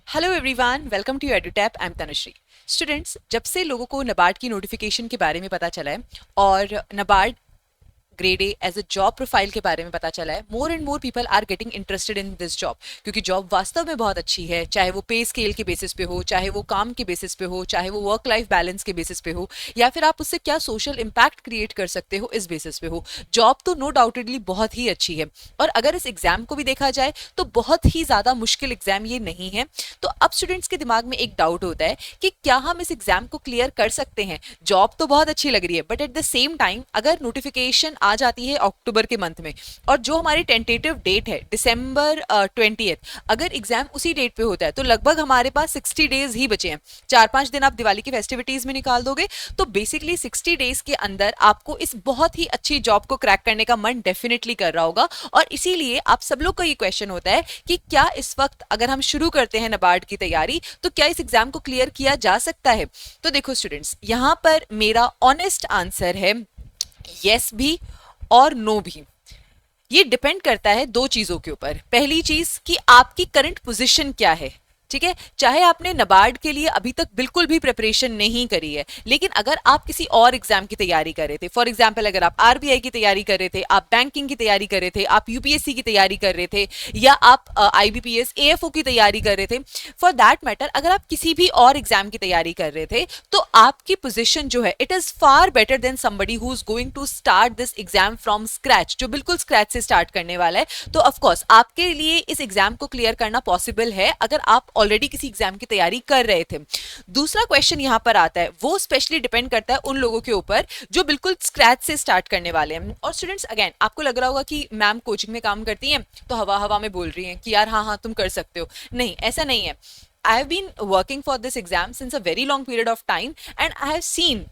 Hello everyone, welcome to Edutap. I am Tanushree. Students, जब से लोगों को नबार्ड की नोटिफिकेशन के बारे में पता चला है और NABARD grade A as a job profile के बारे में पता चला है, more and more people are getting interested in this job, क्योंकि जॉब वास्तव में बहुत अच्छी है। चाहे वो पे स्केल के बेसिस पे हो, चाहे वो काम के बेसिस पे हो, चाहे वो वर्क लाइफ बैलेंस के बेसिस पे हो, या फिर आप उससे क्या सोशल इम्पैक्ट क्रिएट कर सकते हो इस बेसिस पे हो, जॉब तो नो डाउटेडली बहुत ही अच्छी है। और अगर इस एग्जाम को भी देखा जाए तो बहुत ही ज्यादा मुश्किल एग्जाम ये नहीं है। तो अब स्टूडेंट्स के दिमाग में एक डाउट होता है कि क्या हम इस एग्जाम को क्लियर कर सकते हैं। जॉब तो बहुत अच्छी लग रही है, but at the same time अगर नोटिफिकेशन आ जाती है अक्टूबर के मंथ में, और जो हमारी टेंटेटिव डेट है दिसंबर 20th, अगर एग्जाम उसी डेट पे होता है तो लगभग हमारे पास 60 डेज ही बचे हैं। 4-5 दिन आप दिवाली की फेस्टिविटीज में निकाल दोगे तो बेसिकली 60 डेज के अंदर आपको इस बहुत ही अच्छी जॉब को क्रैक करने का मन डेफिनेटली कर रहा होगा। और इसीलिए आप सब लोग का ये क्वेश्चन होता है कि क्या इस वक्त अगर हम शुरू करते हैं नबार्ड की तैयारी तो क्या इस एग्जाम को क्लियर किया जा सकता है। तो देखो स्टूडेंट्स, यहां पर मेरा ऑनेस्ट आंसर है यस भी और नो भी। ये डिपेंड करता है दो चीजों के ऊपर। पहली चीज कि आपकी करंट पोजीशन क्या है। ठीक है, चाहे आपने नबार्ड के लिए अभी तक बिल्कुल भी प्रिपरेशन नहीं करी है, लेकिन अगर आप किसी और एग्जाम की तैयारी कर रहे थे, फॉर एग्जांपल अगर आप आरबीआई की तैयारी कर रहे थे, आप बैंकिंग की तैयारी कर रहे थे, आप यूपीएससी की तैयारी कर रहे थे, या आप आईबीपीएस एएफओ की तैयारी कर रहे थे, फॉर दैट मैटर अगर आप किसी भी और एग्जाम की तैयारी कर रहे थे, तो आपकी पोजीशन जो है it is far better than somebody who is going to start this exam from scratch, जो बिल्कुल स्क्रैच से स्टार्ट करने वाला है। तो ऑफकोर्स आपके लिए इस एग्जाम को क्लियर करना पॉसिबल है अगर आप ऑलरेडी किसी एग्जाम की तैयारी कर रहे थे। दूसरा क्वेश्चन यहां पर आता है, वो स्पेशली डिपेंड करता है उन लोगों के ऊपर जो बिल्कुल स्क्रैच से स्टार्ट करने वाले हैं। और स्टूडेंट्स, अगेन आपको लग रहा होगा कि मैम कोचिंग में काम करती हैं तो हवा हवा में बोल रही हैं कि यार हाँ हाँ तुम कर सकते हो। नहीं, ऐसा नहीं है। I have been working for this exam since a very long period of time, and I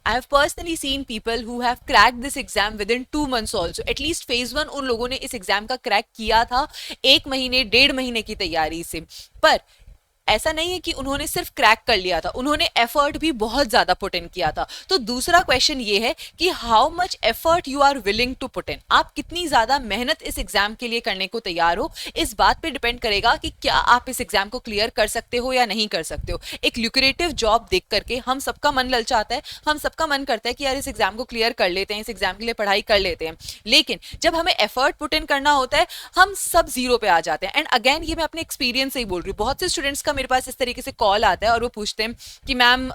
have personally seen people who have cracked this exam within 2 months also. At least phase 1 उन लोगों ने इस exam का crack किया था 1 महीने 1.5 महीने की तैयारी से। पर ऐसा नहीं है कि उन्होंने सिर्फ क्रैक कर लिया था, उन्होंने एफर्ट भी बहुत ज्यादा पुट इन किया था। तो दूसरा क्वेश्चन ये है कि how much effort you are willing to put in, आप कितनी ज्यादा मेहनत इस एग्जाम के लिए करने को तैयार हो। इस बात पे डिपेंड करेगा कि क्या आप इस एग्जाम को क्लियर कर सकते हो या नहीं कर सकते हो। एक ल्यूक्रेटिव जॉब देख करके हम सबका मन ललचाता है, हम सबका मन करता है कि यार इस एग्जाम को क्लियर कर लेते हैं, इस एग्जाम के लिए पढ़ाई कर लेते हैं, लेकिन जब हमें एफर्ट पुट इन करना होता है हम सब जीरो पे आ जाते हैं। एंड अगेन ये मैं अपने एक्सपीरियंस से ही बोल रही हूँ, बहुत से स्टूडेंट्स का मेरे पास इस तरीके से कॉल आता है और वो पूछते हैं कि मैम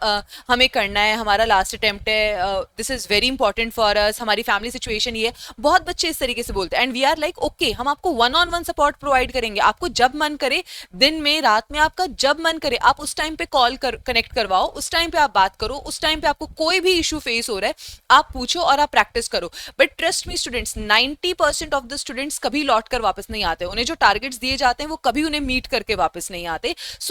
हमें करना है, हमारा लास्ट अटेम्प्ट है, this is very important for us, हमारी फैमिली सिचुएशन ये है। बहुत बच्चे इस तरीके से बोलते हैं and we are like okay, हम आपको 1-on-1 सपोर्ट प्रोवाइड करेंगे, आपको जब मन करे, दिन में रात में, आपका जब मन करे आप उस टाइम पे कॉल कनेक्ट करवाओ, उस टाइम पे आप बात करो, उस टाइम पे आपको कोई भी इशू फेस हो रहा है आप पूछो और आप प्रैक्टिस करो। But trust me students, 90% of the students कभी लौट कर वापस नहीं आते, उन्हें जो टारगेट्स दिए जाते हैं वो कभी उन्हें मीट करके वापस नहीं आते। सो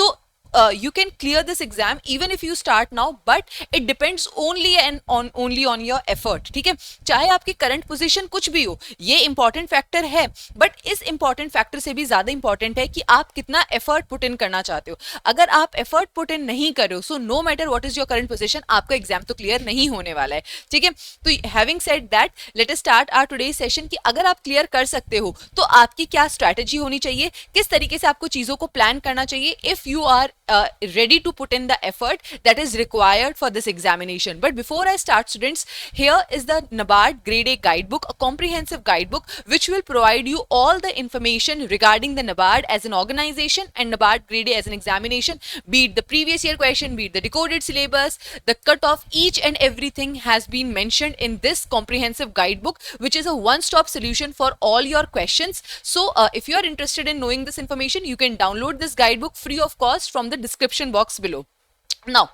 you can clear this exam even if you start now, but it depends only on your effort। ठीक है, चाहे आपकी करंट पोजीशन कुछ भी हो, ये इंपॉर्टेंट फैक्टर है, बट इस इंपॉर्टेंट फैक्टर से भी ज्यादा इंपॉर्टेंट है कि आप कितना एफर्ट पुट इन करना चाहते हो। अगर आप एफर्ट पुट इन नहीं कर रहे हो, so no matter what is your current position, आपका एग्जाम तो क्लियर नहीं होने वाला है। ठीक है, तो having said that let us start our today session कि अगर आप क्लियर कर सकते हो तो आपकी क्या स्ट्रैटेजी होनी चाहिए, किस तरीके से आपको चीजों को प्लान करना चाहिए if you are ready to put in the effort that is required for this examination। But before I start students, here is the NABARD grade A guidebook, a comprehensive guidebook which will provide you all the information regarding the NABARD as an organization and NABARD grade A as an examination, be it the previous year question, be it the decoded syllabus, the cutoff, each and everything has been mentioned in this comprehensive guidebook, which is a one-stop solution for all your questions। So if you are interested in knowing this information, you can download this guidebook free of cost from the description box below। Now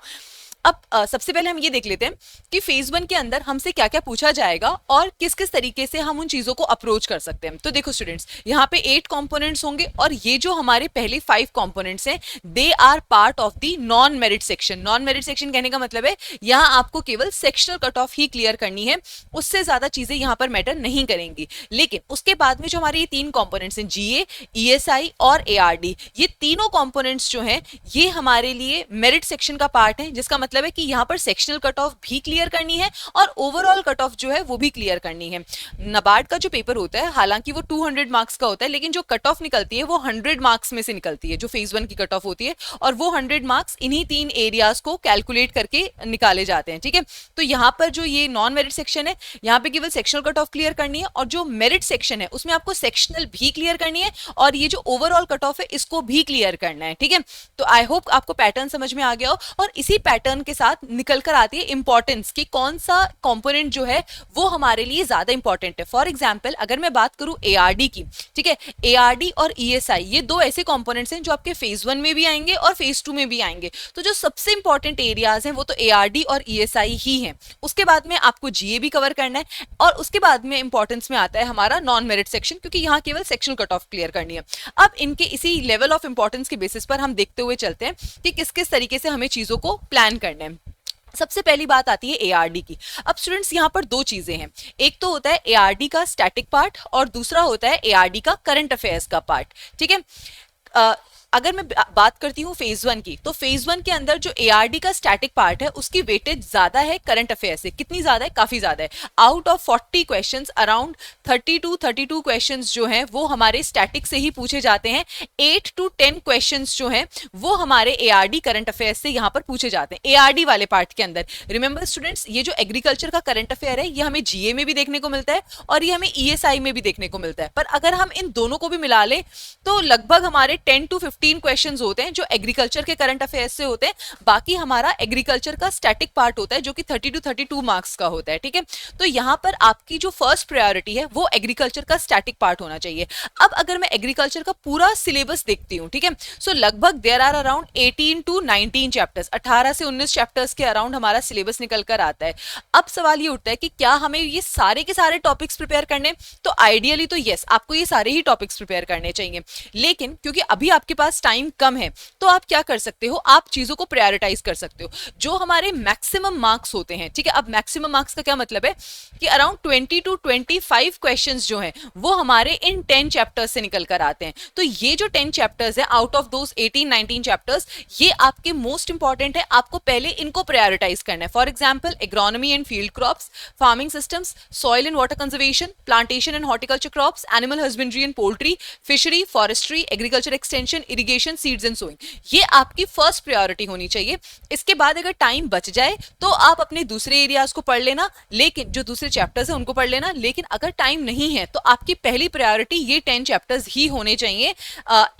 अब सबसे पहले हम ये देख लेते हैं कि phase 1 के अंदर हमसे क्या क्या पूछा जाएगा और किस किस तरीके से हम उन चीजों को अप्रोच कर सकते हैं। तो देखो स्टूडेंट्स, यहाँ पे 8 कंपोनेंट्स होंगे और ये जो हमारे पहले 5 कंपोनेंट्स हैं they are part of the non merit section. Non merit section कहने का मतलब है यहाँ आपको केवल सेक्शनल कट ऑफ ही क्लियर करनी है, उससे ज्यादा चीजें यहाँ पर मैटर नहीं करेंगी। लेकिन उसके बाद में जो हमारे ये 3 कंपोनेंट्स हैं, जीए, ईएसआई और एआरडी, ये तीनों कंपोनेंट्स जो हैं ये हमारे लिए मेरिट सेक्शन का पार्ट है, जिसका मतलब है कि यहाँ पर सेक्शनल कट ऑफ भी क्लियर करनी है और ओवरऑल कट ऑफ जो है वो भी क्लियर करनी है। नाबार्ड का जो पेपर होता है हालांकि वो 200 मार्क्स का होता है, लेकिन जो कट ऑफ निकलती है वो 100 मार्क्स में से निकलती है, जो फेज 1 की कट ऑफ होती है, और वो 100 मार्क्स इन्हीं 3 एरियाज को कैलकुलेट करके निकाले जाते हैं। ठीक है, तो यहाँ पर जो ये नॉन मेरिट सेक्शन है, यहाँ पे केवल सेक्शनल कट ऑफ क्लियर करनी है, और जो मेरिट सेक्शन है उसमें आपको सेक्शनल भी क्लियर करनी है और ये जो ओवरऑल कट ऑफ है इसको भी क्लियर करना है। ठीक है, तो आई होप आपको पैटर्न समझ में आ गया हो, और इसी पैटर्न के साथ निकल कर आती है इंपॉर्टेंस कि कौन सा कंपोनेंट जो है वो हमारे लिए ज्यादा इंपॉर्टेंट है। फॉर एग्जांपल अगर मैं बात करूं एआरडी की, ठीक है, एआरडी और ईएसआई ये दो ऐसे कंपोनेंट्स हैं जो आपके फेज 1 में भी आएंगे और फेज 2 में भी आएंगे। तो जो सबसे इंपॉर्टेंट एरियाज हैं वो तो एआरडी और ईएसआई ही हैं। उसके बाद में आपको जीए भी कवर करना है, और उसके बाद में इंपॉर्टेंस में आता है हमारा नॉन मेरिट सेक्शन, क्योंकि यहाँ केवल सेक्शनल कट ऑफ क्लियर करनी है। अब इनके इसी लेवल ऑफ इंपॉर्टेंस के बेसिस पर हम देखते हुए चलते हैं कि किस किस तरीके से हमें चीजों को प्लान करना है। सबसे पहली बात आती है एआरडी की। अब स्टूडेंट्स यहाँ पर दो चीजें हैं, एक तो होता है एआरडी का स्टैटिक पार्ट और दूसरा होता है एआरडी का करंट अफेयर्स का पार्ट। ठीक है, अगर मैं बात करती हूँ फेज 1 की, तो फेज 1 के अंदर जो एआरडी का स्टैटिक पार्ट है उसकी वेटेज ज्यादा है करंट अफेयर से। कितनी ज्यादा है? काफी ज्यादा है। Out of 40 questions around 32 questions जो हैं वो हमारे स्टैटिक से ही पूछे जाते हैं। 8 to 10 क्वेश्चंस जो हैं वो हमारे एआरडी करंट अफेयर से यहाँ पर पूछे जाते हैं एआरडी वाले पार्ट के अंदर। रिमेंबर स्टूडेंट्स, ये जो एग्रीकल्चर का करंट अफेयर है ये हमें जीए में भी देखने को मिलता है और ये हमें ईएसआई में भी देखने को मिलता है, पर अगर हम इन दोनों को भी मिला लें तो लगभग हमारे 10 to 15 क्वेश्चंस होते हैं जो एग्रीकल्चर के करंट अफेयर्स से होते हैं। बाकी हमारा एग्रीकल्चर का स्टैटिक पार्ट होता है जो कि 30 to 32 मार्क्स का होता है। ठीक है, तो यहां पर आपकी जो फर्स्ट प्रायोरिटी है वो एग्रीकल्चर का स्टैटिक पार्ट होना चाहिए। अब अगर मैं एग्रीकल्चर का पूरा सिलेबस देखती हूँ, ठीक है, सो लगभग there are around 18 to 19 chapters, 18 से 19 चैप्टर्स के अराउंड हमारा सिलेबस निकल कर आता है। अब सवाल ये उठता है कि क्या हमें ये सारे के सारे टॉपिक्स प्रिपेयर करने? तो आइडियली तो यस, आपको ये सारे ही टॉपिक्स प्रिपेयर करने चाहिए, लेकिन क्योंकि अभी आपके पास टाइम कम है तो आप क्या कर सकते हो, आप चीजों को प्रायोरिटाइज कर सकते हो। जो हमारे मैक्सिमम मार्क्स होते हैं, ठीक है, अब मैक्सिमम मार्क्स का क्या मतलब है कि अराउंड 20 to 25 क्वेश्चंस जो हैं वो हमारे इन 10 चैप्टर्स से निकल कर आते हैं। तो ये जो 10 चैप्टर्स है आउट ऑफ दोस 18-19 चैप्टर्स, ये आपके मोस्ट इंपॉर्टेंट है, आपको पहले इनको प्रायोरिटाइज करना है। For example agronomy and field crops, farming systems, soil and water conservation, plantation and horticulture crops, animal husbandry and poultry, fishery, forestry, agriculture extension, irrigation, seeds and sowing, ये आपकी first priority होनी चाहिए। इसके बाद अगर time बच जाए तो आप अपने दूसरे एरियाज को पढ़ लेना, लेकिन जो दूसरे चैप्टर्स हैं उनको पढ़ लेना, लेकिन अगर टाइम नहीं है तो आपकी पहली प्रायोरिटी ये 10 चैप्टर्स ही होने चाहिए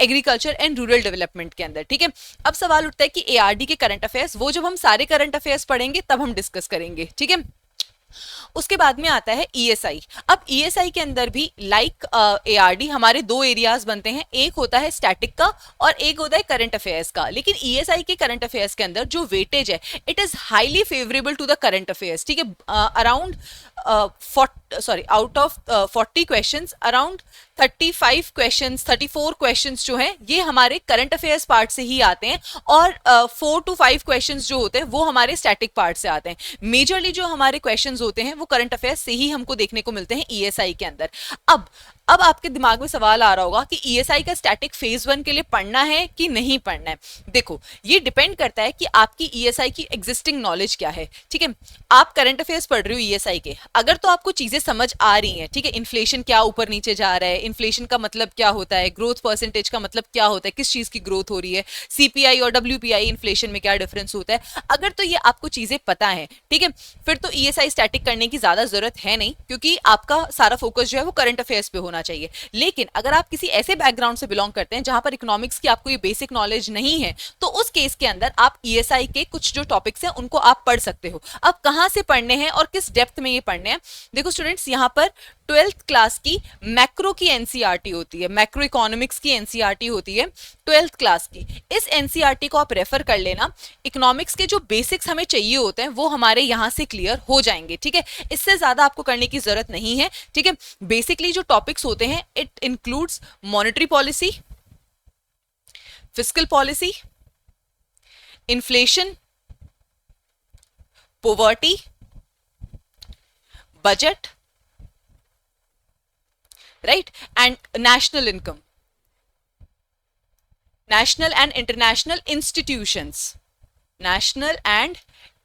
एग्रीकल्चर एंड रूरल डेवलपमेंट के अंदर। ठीक है, अब सवाल उठता है कि एआरडी के करंट अफेयर्स, वो जब हम सारे करंट अफेयर्स पढ़ेंगे तब हम डिस्कस करेंगे। ठीक है, उसके बाद में आता है ईएसआई। अब ईएसआई के अंदर भी लाइक एआरडी हमारे दो एरियाज बनते हैं, एक होता है स्टैटिक का और एक होता है करंट अफेयर्स का। लेकिन ईएसआई के करंट अफेयर्स के अंदर जो वेटेज है it is highly favourable to the current affairs. ठीक है, around out of 40 questions around 35 questions 34 questions जो हैं ये हमारे करंट अफेयर्स पार्ट से ही आते हैं, और 4 to 5 क्वेश्चंस जो होते हैं वो हमारे स्टैटिक पार्ट से आते हैं। मेजरली जो हमारे क्वेश्चंस होते हैं वो करंट अफेयर्स से ही हमको देखने को मिलते हैं ईएसआई के अंदर। अब आपके दिमाग में सवाल आ रहा होगा कि ईएसआई का स्टैटिक फेज 1 के लिए पढ़ना है कि नहीं पढ़ना है। देखो, ये डिपेंड करता है कि आपकी ईएसआई की एग्जिस्टिंग नॉलेज क्या है। ठीक है, आप करंट अफेयर्स पढ़ रहे हो ईएसआई के, अगर तो आपको चीजें समझ आ रही हैं, ठीक है, इन्फ्लेशन क्या ऊपर नीचे जा रहा है, इन्फ्लेशन का मतलब क्या होता है, ग्रोथ परसेंटेज का मतलब क्या होता है, किस चीज की ग्रोथ हो रही है, सीपीआई और डब्ल्यूपीआई इन्फ्लेशन में क्या डिफरेंस होता है, अगर तो ये आपको चीजें पता है, ठीक है, फिर तो ईएसआई स्टैटिक करने की ज्यादा जरूरत है नहीं, क्योंकि आपका सारा फोकस जो है वो करंट अफेयर्स पे होना चाहिए। लेकिन अगर आप किसी ऐसे बैकग्राउंड से बिलोंग करते हैं जहां पर इकोनॉमिक्स की आपको ये बेसिक नॉलेज नहीं है, तो उस केस के अंदर आप ईएसआई के कुछ जो टॉपिक्स हैं उनको आप पढ़ सकते हो। अब कहां से पढ़ने हैं और किस डेप्थ में ये पढ़ने हैं? देखो स्टूडेंट्स, यहाँ पर 12th क्लास की मैक्रो की एनसीईआरटी होती है, मैक्रो इकोनॉमिक्स की एनसीईआरटी होती है 12th क्लास की। इस एनसीईआरटी को आप रेफर कर लेना। इकोनॉमिक्स के जो बेसिक्स हमें चाहिए होते हैं वो हमारे यहां से क्लियर हो जाएंगे। ठीक है, इससे ज्यादा आपको करने की जरूरत नहीं है। ठीक है, बेसिकली जो टॉपिक्स होते हैं it includes monetary policy, fiscal policy, inflation, poverty, budget, right, and national income, national and international institutions, national and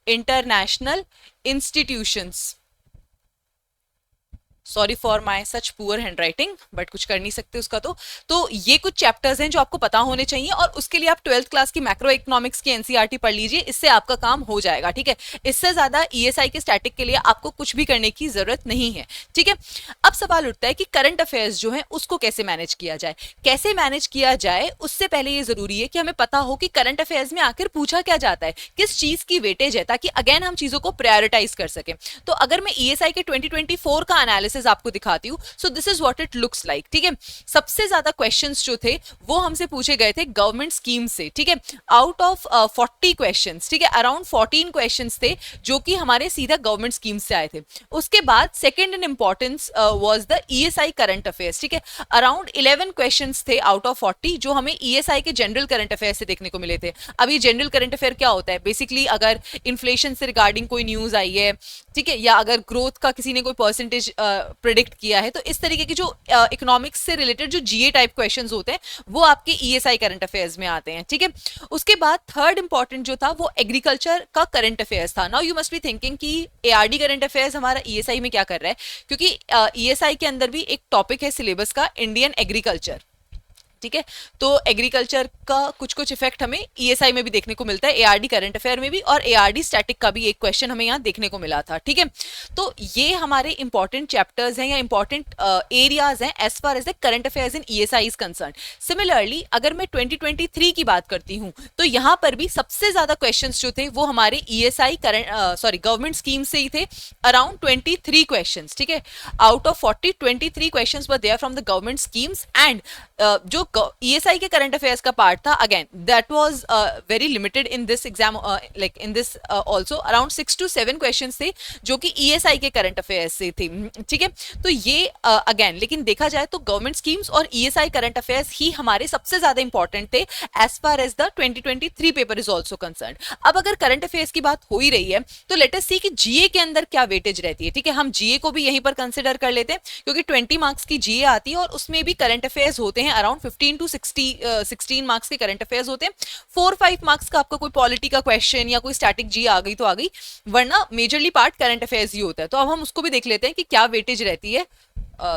international institutions. Sorry for my such poor hand writing, but कुछ कर नहीं सकते उसका। तो ये कुछ चैप्टर्स हैं जो आपको पता होने चाहिए, और उसके लिए आप 12th क्लास की मैक्रो इकोनॉमिक्स की एनसीईआरटी पढ़ लीजिए, इससे आपका काम हो जाएगा, ठीक है। इससे ज्यादा ईएसआई के स्टैटिक के लिए आपको कुछ भी करने की जरूरत नहीं है, ठीक है। अब सवाल उठता है कि करंट अफेयर्स जो है उसको कैसे मैनेज किया जाए। कैसे मैनेज किया जाए उससे पहले ये जरूरी है कि हमें पता हो कि करंट अफेयर्स में आखिर पूछा क्या जाता है, किस चीज की वेटेज है, ताकि अगेन हम चीजों को प्रायोरिटाइज कर सकें। तो अगर मैं ईएसआई के 2024 का एनालिसिस आपको दिखाती हूं, so this is what it looks like, ठीक है। सबसे ज्यादा क्वेश्चंस जो थे वो हमसे पूछे गए थे गवर्नमेंट स्कीम से, ठीक है। आउट ऑफ 40 क्वेश्चंस, ठीक है, अराउंड 14 क्वेश्चंस थे जो कि हमारे सीधा गवर्नमेंट स्कीम से आए थे। उसके बाद second in importance was the ESI current affairs, ठीक है। अराउंड 11 क्वेश्चंस थे आउट ऑफ 40 जो हमें ईएसआई के जनरल करंट अफेयर से देखने को मिले थे। अब ये जनरल करंट अफेयर क्या होता है? बेसिकली अगर इन्फ्लेशन से रिगार्डिंग कोई न्यूज आई है, ठीक है, या अगर ग्रोथ का किसी ने कोई परसेंटेज प्रिडिक्ट किया है, तो इस तरीके की जो इकोनॉमिक्स से रिलेटेड जो जीए टाइप क्वेश्चंस होते हैं वो आपके ईएसआई करंट अफेयर्स में आते हैं, ठीक है। उसके बाद थर्ड इंपॉर्टेंट जो था वो एग्रीकल्चर का करंट अफेयर्स था। Now you must be thinking कि एआरडी करंट अफेयर्स हमारा ईएसआई में क्या कर रहा है, क्योंकि ईएसआई के अंदर भी एक टॉपिक है सिलेबस का, इंडियन एग्रीकल्चर, ठीक है। तो एग्रीकल्चर का कुछ कुछ इफेक्ट हमें ईएसआई में भी देखने को मिलता है, एआरडी करंट अफेयर में भी, और एआरडी स्टैटिक का भी एक क्वेश्चन हमें यहाँ देखने को मिला था, ठीक है। तो ये हमारे इंपॉर्टेंट चैप्टर्स हैं या इंपॉर्टेंट एरियाज हैं as far as the current affairs in ESI is concern. Similarly अगर मैं 2023 की बात करती हूँ तो यहाँ पर भी सबसे ज्यादा क्वेश्चन जो थे वो हमारे ईएसआई करंट गवर्नमेंट स्कीम से ही थे, अराउंड 23 क्वेश्चन, ठीक है। Out of 40, 23 question were there from the government schemes, and जो ईएसआई के करंट अफेयर्स का पार्ट था, again that was very limited in this exam, like in this also around 6 to 7 questions थे जो कि ESI के करंट अफेयर्स से थे, ठीक है। तो ये अगेन लेकिन देखा जाए तो गवर्नमेंट स्कीम्स और ईएसआई करंट अफेयर्स ही हमारे सबसे ज्यादा इंपॉर्टेंट थे as far as the 2023 paper is also concern. अब अगर करंट अफेयर्स की बात हो ही रही है तो लेट अस सी कि जीए के अंदर क्या वेटेज रहती है, ठीक है। हम जीए को भी यहीं पर कंसिडर कर लेते हैं क्योंकि 20 मार्क्स की जीए आती है और उसमें भी करंट अफेयर्स होते हैं, अराउंड 15 to 16 मार्क्स के करंट अफेयर्स होते हैं। 4-5 मार्क्स का आपका कोई पॉलिटी का क्वेश्चन या कोई स्टैटिक जी आ गई तो आ गई, वरना मेजरली पार्ट करंट अफेयर्स ही होता है। तो अब हम उसको भी देख लेते हैं कि क्या वेटेज रहती है।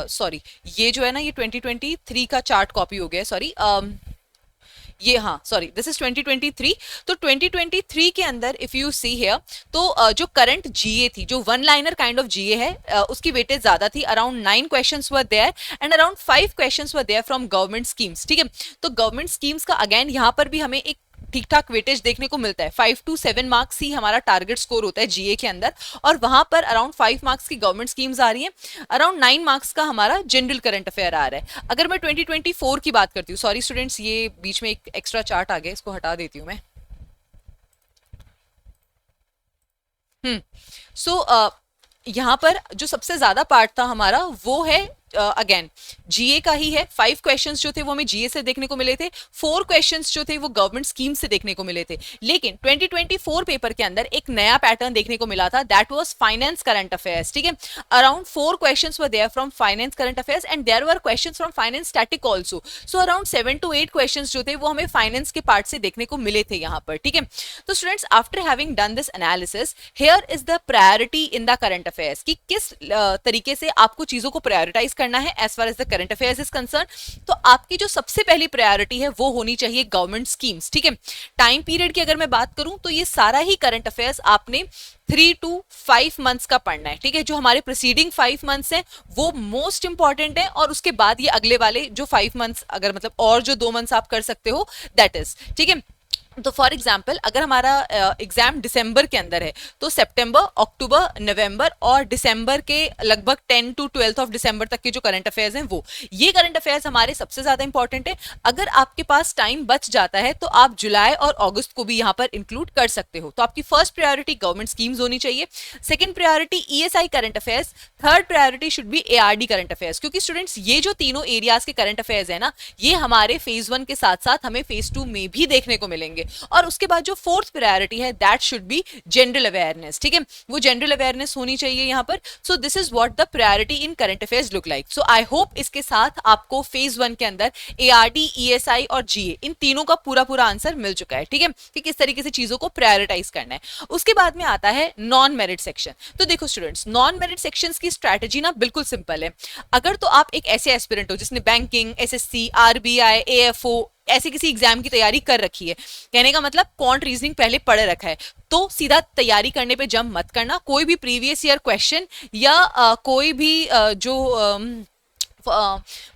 सॉरी ये जो है ना, ये 2023 का चार्ट कॉपी हो गया, सॉरी ये, हाँ सॉरी, दिस इज 2023। तो 2023 के अंदर इफ यू सी हियर तो जो करंट जीए थी, जो one liner kind of GA है, उसकी वेटेज ज्यादा थी, around 9 questions were there and around 5 questions were there from government schemes, ठीक है। तो गवर्नमेंट स्कीम्स का अगेन यहाँ पर भी हमें एक ठीक ठाक वेटेज देखने को मिलता है, 5 to 7 मार्क्स ही हमारा टारगेट स्कोर होता है जीए के अंदर, और वहां पर अराउंड 5 मार्क्स की गवर्नमेंट स्कीम्स आ रही है, अराउंड 9 मार्क्स का हमारा जनरल करंट अफेयर आ रहा है। अगर मैं 2024 की बात करती हूँ, सॉरी स्टूडेंट्स ये बीच में एक एक्स्ट्रा चार्ट आ गया, इसको हटा देती हूँ मैं। सो यहाँ पर जो सबसे ज्यादा पार्ट था हमारा वो है अगेन जीए का ही है। 5 क्वेश्चंस जो थे वो हमें जीए से देखने को मिले थे, 4 क्वेश्चंस जो थे वो गवर्नमेंट स्कीम से देखने को मिले थे। लेकिन 2024 पेपर के अंदर एक नया पैटर्न देखने को मिला था, that was finance current affairs, ठीक है। Around 4 questions were there from finance current affairs and there were questions from finance static also. So around 7 to 8 questions जो थे वो हमें फाइनेंस के पार्ट से देखने को मिले थे यहाँ पर, ठीक है। तो students after having done this analysis, here is the priority in the current affairs कि किस तरीके से आपको चीजों को प्रायोरिटाइज करना है as far as the current affairs is concern. तो आपकी जो सबसे पहली प्रायोरिटी है वो होनी चाहिए गवर्नमेंट स्कीम्स, ठीक है। टाइम पीरियड की अगर मैं बात करूं तो ये सारा ही करंट अफेयर्स आपने 3 to 5 मंथ्स का पढ़ना है, ठीक है। जो हमारे प्रीसीडिंग 5 मंथ्स हैं वो मोस्ट इंपॉर्टेंट है, और उसके बाद ये अगले वाले जो 5 मंथ्स, अगर मतलब और जो 2 मंथ्स आप कर सकते हो दैट इज, ठीक है। तो फॉर एग्जाम्पल अगर हमारा एग्जाम दिसंबर के अंदर है तो सितंबर, अक्टूबर, नवंबर और दिसंबर के लगभग 10 to 12 ऑफ दिसंबर तक के जो करंट अफेयर्स हैं वो, ये करंट अफेयर्स हमारे सबसे ज्यादा इंपॉर्टेंट है। अगर आपके पास टाइम बच जाता है तो आप जुलाई और अगस्त को भी यहाँ पर इंक्लूड कर सकते हो। तो आपकी फर्स्ट प्रायोरिटी गवर्नमेंट स्कीम्स होनी चाहिए, second priority ESI current affairs, third priority should be ARD current affairs. क्योंकि स्टूडेंट्स ये जो तीनों एरियाज के करंट अफेयर्स है ना, ये हमारे फेज 1 के साथ साथ हमें फेज 2 में भी देखने को मिलेंगे। चाहिए। और उसके बाद जो फोर्थ प्रायोरिटी है that should be general awareness, ठीक है, वो जनरल अवेयरनेस होनी चाहिए यहाँ पर। So this is what the priority in current affairs look like. So I hope इसके साथ आपको फेज 1 के अंदर एआरडी, ईएसआई और जीए इन तीनों का पूरा पूरा आंसर मिल चुका है, ठीक है, कि किस तरीके से चीजों को प्रायोरिटाइज करना है। उसके बाद में आता है नॉन मेरिट सेक्शन। तो देखो स्टूडेंट्स, नॉन मेरिट सेक्शंस की स्ट्रैटेजी ना बिल्कुल सिंपल है। अगर तो आप एक ऐसे एस्पिरेंट हो जिसने बैंकिंग, एसएससी, आरबीआई, एएफओ ऐसे किसी एग्जाम की तैयारी कर रखी है, कहने का मतलब क्वांट रीजनिंग पहले पढ़ रखा है, तो सीधा तैयारी करने पे जंप मत करना। कोई भी प्रीवियस ईयर क्वेश्चन या कोई भी जो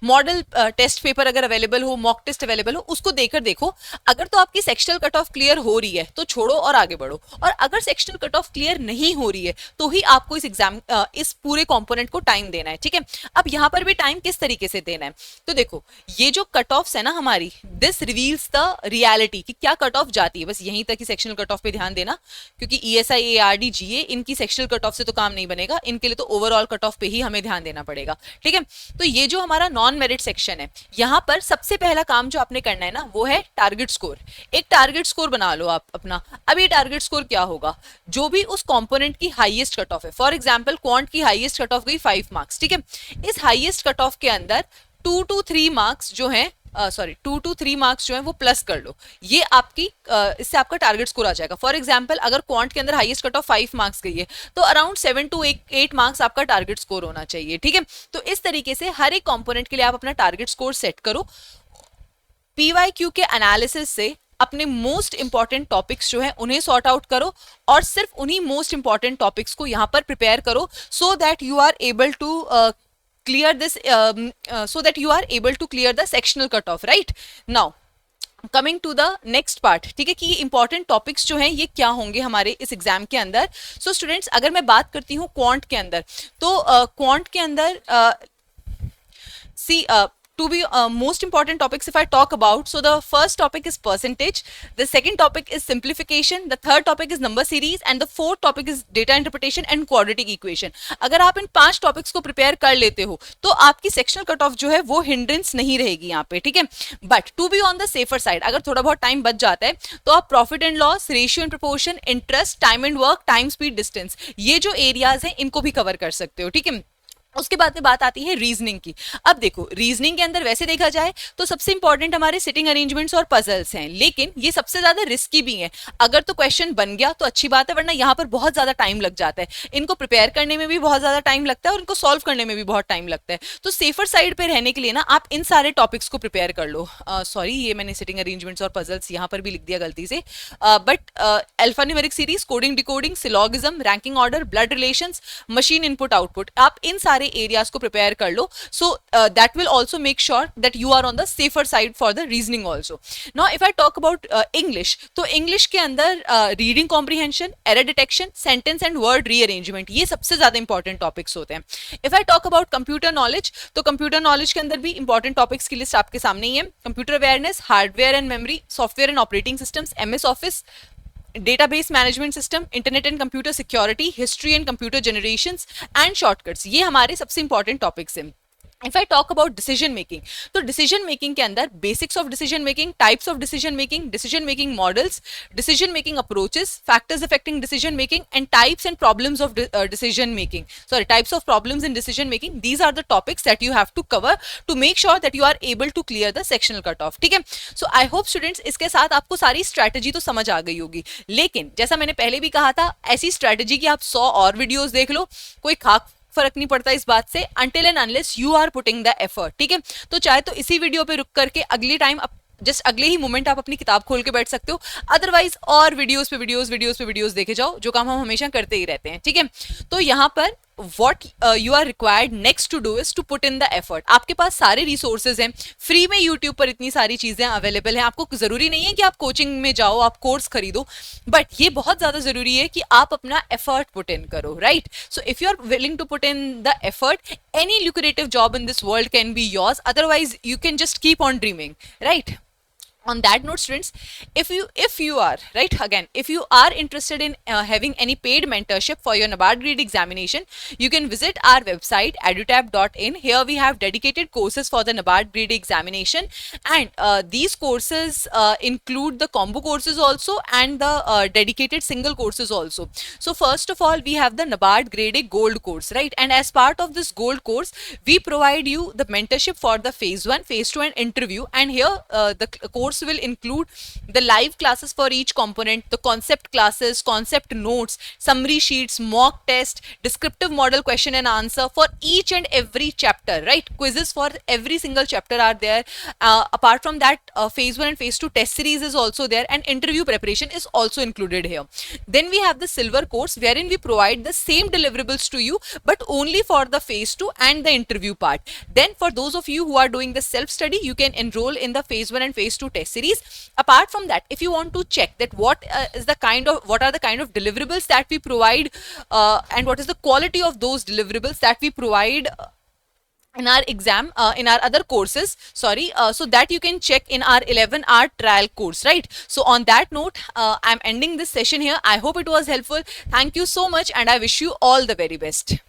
मॉडल टेस्ट पेपर अगर अवेलेबल हो, मॉक टेस्ट अवेलेबल हो, उसको देकर देखो। अगर तो आपकी सेक्शनल कट ऑफ क्लियर हो रही है तो छोड़ो और आगे बढ़ो, और अगर सेक्शनल कट ऑफ क्लियर नहीं हो रही है तो ही आपको इस एग्जाम इस पूरे कंपोनेंट को टाइम देना है, ठीक है। अब यहाँ पर भी टाइम किस तरीके से देना है, तो देखो ये जो कट ऑफ्स है ना हमारी, दिस रिवील्स द रियलिटी कि क्या कट ऑफ जाती है। बस यहीं तक ही सेक्शनल कट ऑफ पे ध्यान देना, क्योंकि ईएसआई, एआरडी, जीए इनकी सेक्शनल कट ऑफ से तो काम नहीं बनेगा, इनके लिए तो ओवरऑल कट ऑफ पे ही हमें ध्यान देना पड़ेगा, ठीक है। तो ये जो हमारा नॉन मेरिट सेक्शन है, यहां पर सबसे पहला काम जो आपने करना है ना वो है टारगेट स्कोर। एक टारगेट स्कोर बना लो आप अपना। अब ये टारगेट स्कोर क्या होगा, जो भी उस कंपोनेंट की हाईएस्ट कट ऑफ है, फॉर एग्जांपल क्वांट की हाईएस्ट कट ऑफ गई 5 मार्क्स, ठीक है, इस हाईएस्ट कट ऑफ के अंदर 2 to 3 मार्क्स जो है, 2 to 3 मार्क्स जो है वो प्लस कर लो, ये आपकी इससे आपका टारगेट स्कोर आ जाएगा। फॉर एग्जांपल अगर क्वांट के अंदर हाईएस्ट कट ऑफ 5 मार्क्स गई है तो अराउंड 7 to 8 मार्क्स आपका टारगेट स्कोर होना चाहिए, ठीक है। तो इस तरीके से हर एक कंपोनेंट के लिए आप अपना टारगेट स्कोर सेट करो। पीवाईक्यू के एनालिसिस से अपने मोस्ट इंपॉर्टेंट टॉपिक्स जो है उन्हें सॉर्ट आउट करो, और सिर्फ उन्हीं मोस्ट इंपॉर्टेंट टॉपिक्स को यहां पर प्रिपेयर करो, so that you are able to clear this so that you are able to clear the sectional cutoff, right? Now coming to the next part, ठीक है, कि ये इंपॉर्टेंट टॉपिक्स जो हैं ये क्या होंगे हमारे इस एग्जाम के अंदर। सो स्टूडेंट्स, अगर मैं बात करती हूँ क्वांट के अंदर, तो क्वांट के अंदर सी to be most important topics if I talk about, so the first topic is percentage, the second topic is simplification, the third topic is number series, and the fourth topic is data interpretation and quadratic equation। अगर आप इन 5 topics को prepare कर लेते हो तो आपकी sectional cut of जो है वो हिंड्रेंस नहीं रहेगी यहाँ पे, ठीक है। But to be on the safer side, अगर थोड़ा बहुत टाइम बच जाता है तो आप profit and loss, ratio and proportion, interest, time and work, time speed, distance, ये जो एरियाज हैं इनको भी कवर कर सकते हो, ठीक है। उसके बाद में बात आती है रीजनिंग की। अब देखो रीजनिंग के अंदर वैसे देखा जाए तो सबसे इंपॉर्टेंट हमारे सिटिंग अरेंजमेंट्स और पजल्स हैं, लेकिन ये सबसे ज्यादा रिस्की भी हैं। अगर तो क्वेश्चन बन गया तो अच्छी बात है, वरना यहाँ पर बहुत ज्यादा टाइम लग जाता है, इनको प्रिपेयर करने में भी बहुत ज्यादा टाइम लगता है और इनको सॉल्व करने में भी बहुत टाइम लगता है। तो सेफर साइड पे रहने के लिए ना आप इन सारे टॉपिक्स को प्रिपेयर कर लो। सॉरी, ये मैंने सिटिंग अरेंजमेंट्स और पजल्स यहाँ पर भी लिख दिया गलती से, but alphanumeric series, coding decoding, syllogism, ranking order, blood relations, machine input output, आप इन सारे एरियाज को प्रिपेयर कर लो। So that will also make sure that you are on the safer side for the reasoning also. Now if I talk about English, तो English के अंदर reading comprehension, error detection, sentence and word rearrangement, ये सबसे ज्यादा important topics होते हैं। If I talk about computer knowledge, तो computer knowledge के अंदर भी इंपॉर्टेंट टॉपिक्स की लिस्ट आपके सामने ही है। Computer awareness, hardware and memory, software and operating systems, MS office, database management system, internet and computer security, history and computer generations and shortcuts, ये हमारे सबसे इंपॉर्टेंट टॉपिक्स हैं। If I talk about decision making, तो decision making के अंदर basics of decision making, types of decision making models, decision making approaches, factors affecting decision making and types and problems of decision making, sorry types of problems in decision making, these are the topics that you have to cover to make sure that you are able to clear the sectional cut off, ठीक है। सो I hope students इसके साथ आपको सारी strategy तो समझ आ गई होगी, लेकिन जैसा मैंने पहले भी कहा था, ऐसी स्ट्रैटेजी की आप 100 और वीडियोस देख लो, कोई खाक फर्क नहीं पड़ता इस बात से, until and unless you are putting the effort, ठीक है। तो चाहे तो इसी वीडियो पे रुक करके अगली टाइम जस्ट अगले ही मोमेंट आप अपनी किताब खोल के बैठ सकते हो, अदरवाइज और वीडियोस पे वीडियोस देखे जाओ, जो काम हम हमेशा करते ही रहते हैं, ठीक है। तो यहाँ पर what you are required next to do is to put in the effort। आपके पास सारे रिसोर्सेज हैं, फ्री में यूट्यूब पर इतनी सारी चीजें अवेलेबल हैं, आपको जरूरी नहीं है कि आप कोचिंग में जाओ, आप कोर्स खरीदो, बट ये बहुत ज्यादा जरूरी है कि आप अपना एफर्ट पुट इन करो, right. So if you are willing to put in the effort, any lucrative job in this world can be yours, otherwise you can just keep on dreaming, right? On that note, students, if you are right, again, if you are interested in having any paid mentorship for your NABARD grade examination, you can visit our website edutap.in. Here we have dedicated courses for the NABARD grade examination, and these courses include the combo courses also, and the dedicated single courses also. So first of all, we have the NABARD grade A gold course, right? And as part of this gold course, we provide you the mentorship for the phase 1, phase 2 and interview. And here the course will include the live classes for each component, the concept classes, concept notes, summary sheets, mock test, descriptive model question and answer for each and every chapter, right? Quizzes for every single chapter are there. Apart from that, phase 1 and phase 2 test series is also there, and interview preparation is also included here. Then we have the silver course, wherein we provide the same deliverables to you, but only for the phase 2 and the interview part. Then for those of you who are doing the self study, you can enroll in the phase 1 and phase 2 test series. Apart from that, if you want to check that what are the kind of deliverables that we provide, and what is the quality of those deliverables that we provide in our exam, in our other courses, sorry, so that you can check in our 11-hour trial course, right? So on that note, I'm ending this session here. I hope it was helpful. Thank you so much, and I wish you all the very best.